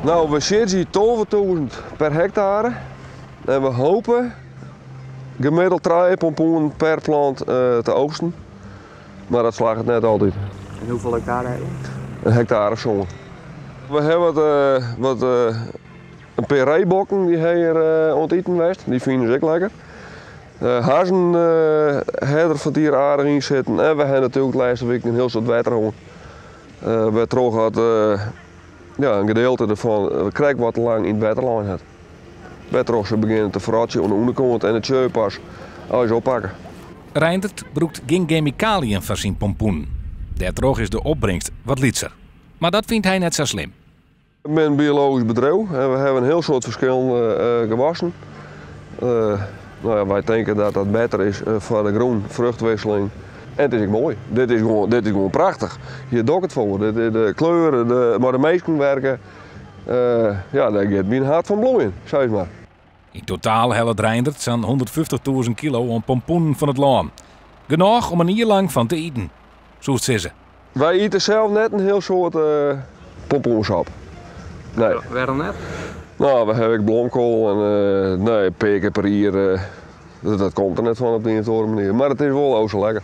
Nou, we zitten 12.000 per hectare en we hopen gemiddeld 3 pompoenen per plant te oogsten. Maar dat slaagt het net altijd. En hoeveel hectare heb je? Een hectare of zo. We hebben een PRE-bokken die hier onteten west. Die vinden ze ook lekker. Hazen hebben van hier aardig in zitten. En we hebben natuurlijk de laatste week een heel soort water gehad. We trokken had een gedeelte ervan, we krijgen wat te lang in het waterlijn had. We ze beginnen te verratsen aan de onderkant en het pas alles oppakken. Reindert broekt geen chemicaliën van zijn pompoen. Daardoor is de opbrengst wat lietser. Maar dat vindt hij net zo slim. We zijn een biologisch bedrijf en we hebben een heel soort verschillende gewassen. Wij denken dat dat beter is voor de groen vruchtwisseling. En het is ook mooi. Dit is gewoon prachtig. Hier doe ik het voor. De kleuren, maar de meesten werken. Daar gaat mijn hart van bloeien, zeg maar. In totaal helpt Reindert zo'n 150.000 kilo aan pompoenen van het land. Genoeg om een jaar lang van te eten, zo is ze. Wij eten zelf net een heel soort pompoensap. Nee. Waarom net? Nou, we hebben bloemkool en peken per hier. Dat komt er net van op de een of andere manier. Maar het is wel ook zo lekker.